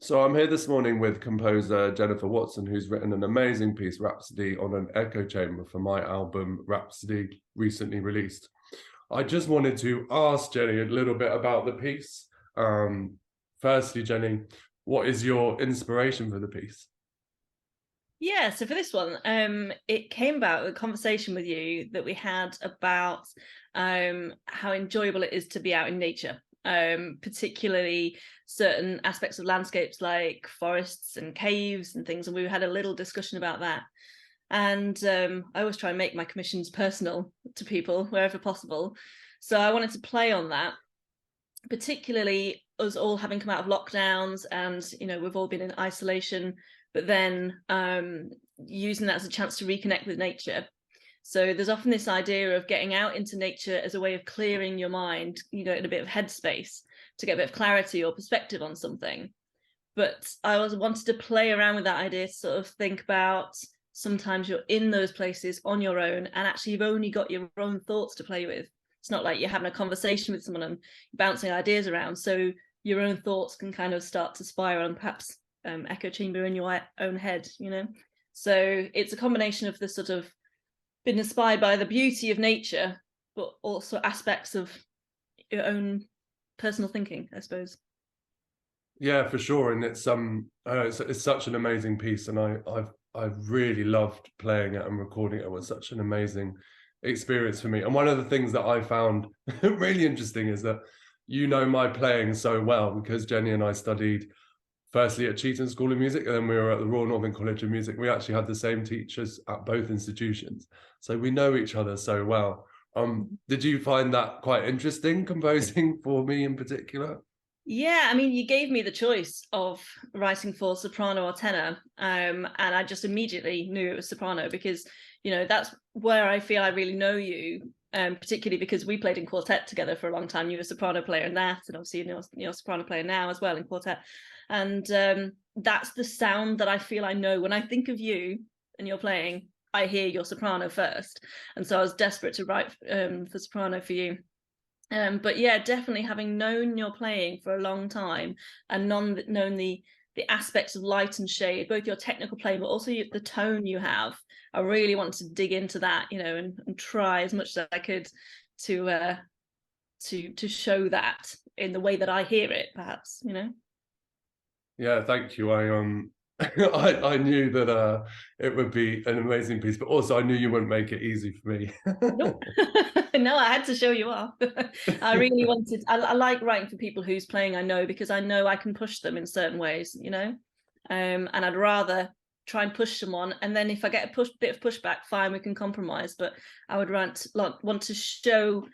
So I'm here this morning with composer Jenni Watson, who's written an amazing piece, Rhapsody, on an echo chamber for my album Rhapsody, recently released. I just wanted to ask Jenni a little bit about the piece. Um, Firstly, Jenni, what is your inspiration for the piece? Yeah, so for this one, it came about a conversation with you that we had about how enjoyable it is to be out in nature, particularly certain aspects of landscapes like forests and caves and things. And we had a little discussion about that. And I always try and make my commissions personal to people wherever possible. So I wanted to play on that, particularly us all having come out of lockdowns and we've all been in isolation, but then using that as a chance to reconnect with nature. So there's often this idea of getting out into nature as a way of clearing your mind, in a bit of headspace to get a bit of clarity or perspective on something. But I always wanted to play around with that idea to sort of think about sometimes you're in those places on your own and actually you've only got your own thoughts to play with. It's not like you're having a conversation with someone and bouncing ideas around. So your own thoughts can kind of start to spiral and perhaps echo chamber in your own head. So it's a combination of the sort of been inspired by the beauty of nature, but also aspects of your own personal thinking, I suppose. Yeah, for sure, and it's such an amazing piece, and I've really loved playing it and recording it. It was such an amazing experience for me. And one of the things that I found really interesting is that my playing so well because Jenni and I studied firstly at Cheetham School of Music, and then we were at the Royal Northern College of Music. We actually had the same teachers at both institutions, so we know each other so well. Did you find that quite interesting, composing for me in particular? Yeah, I mean, you gave me the choice of writing for soprano or tenor, and I just immediately knew it was soprano because, that's where I feel I really know you, particularly because we played in quartet together for a long time. You were a soprano player in that, and obviously you're a soprano player now as well in quartet. And that's the sound that I feel I know. When I think of you and you're playing, I hear your soprano first. And so I was desperate to write for soprano for you. But yeah, definitely having known your playing for a long time and known the aspects of light and shade, both your technical playing, but also the tone you have. I really wanted to dig into that, and try as much as I could to show that in the way that I hear it, perhaps. Yeah, thank you. I knew that it would be an amazing piece, but also I knew you wouldn't make it easy for me. Nope. No, I had to show you off. I really wanted, I like writing for people whose playing I know because I know I can push them in certain ways. And I'd rather try and push someone, and then if I get a bit of pushback, fine, we can compromise. But I would want to show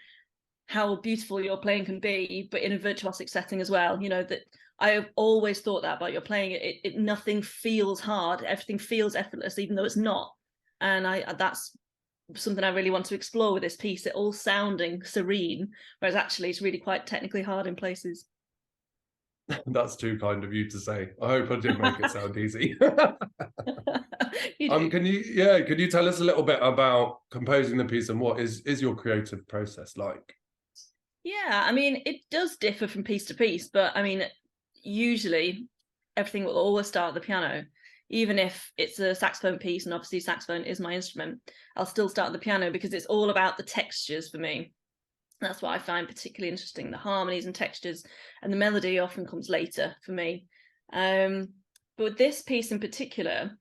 how beautiful your playing can be, but in a virtuosic setting as well. That I have always thought that about your playing. It nothing feels hard. Everything feels effortless, even though it's not. And that's something I really want to explore with this piece. It all sounding serene, whereas actually it's really quite technically hard in places. That's too kind of you to say. I hope I did make it sound easy. You do. Could you tell us a little bit about composing the piece and what is your creative process like? Yeah, I mean, it does differ from piece to piece, but I mean, usually everything will always start at the piano. Even if it's a saxophone piece, and obviously saxophone is my instrument, I'll still start at the piano because it's all about the textures for me. That's what I find particularly interesting, the harmonies and textures, and the melody often comes later for me. But with this piece in particular,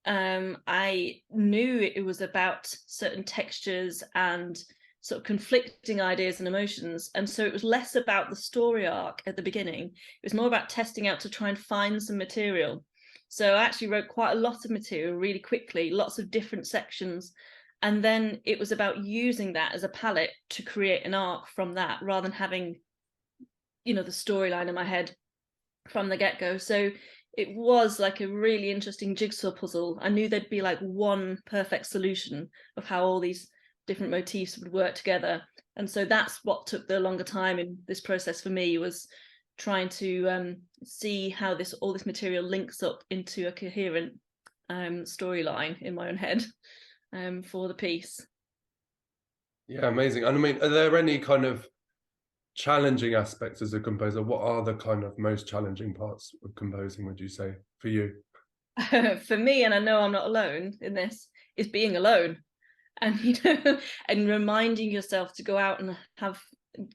I knew it was about certain textures and sort of conflicting ideas and emotions. And so it was less about the story arc at the beginning. It was more about testing out to try and find some material. So I actually wrote quite a lot of material really quickly, lots of different sections. And then it was about using that as a palette to create an arc from that rather than having, the storyline in my head from the get-go. So it was like a really interesting jigsaw puzzle. I knew there'd be like one perfect solution of how all these different motifs would work together. And so that's what took the longer time in this process for me, was trying to see how all this material links up into a coherent storyline in my own head for the piece. Yeah, amazing. And I mean, are there any kind of challenging aspects as a composer, what are the kind of most challenging parts of composing, would you say, for you? For me, and I know I'm not alone in this, is being alone. And and reminding yourself to go out and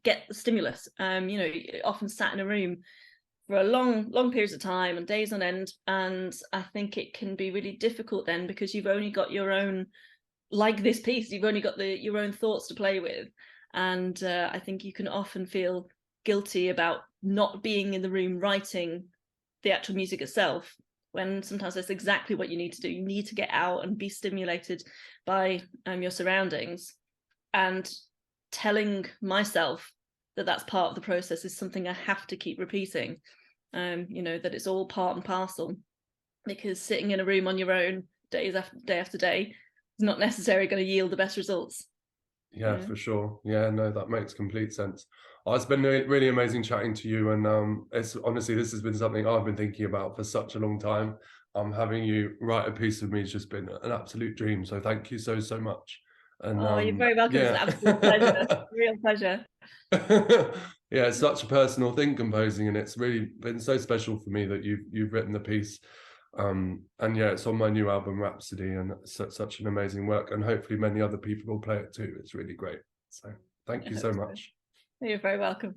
get the stimulus. You're often sat in a room for a long periods of time and days on end, and I think it can be really difficult then, because you've only got your own, like this piece, you've only got your own thoughts to play with, and I think you can often feel guilty about not being in the room writing the actual music itself, when sometimes that's exactly what you need to do. You need to get out and be stimulated by your surroundings. And telling myself that that's part of the process is something I have to keep repeating, that it's all part and parcel, because sitting in a room on your own day after day is not necessarily going to yield the best results. Yeah, for sure. Yeah, no, that makes complete sense. Oh, it's been really amazing chatting to you, and it's honestly, this has been something I've been thinking about for such a long time. Having you write a piece of me has just been an absolute dream. So thank you so much. And Oh, you're very welcome. yeah. It's an absolute pleasure. Real pleasure. Yeah, it's such a personal thing, composing, and it's really been so special for me that you've written the piece. And yeah, it's on my new album Rhapsody, and it's such an amazing work, and hopefully many other people will play it too. It's really great. So thank you so much. You're very welcome.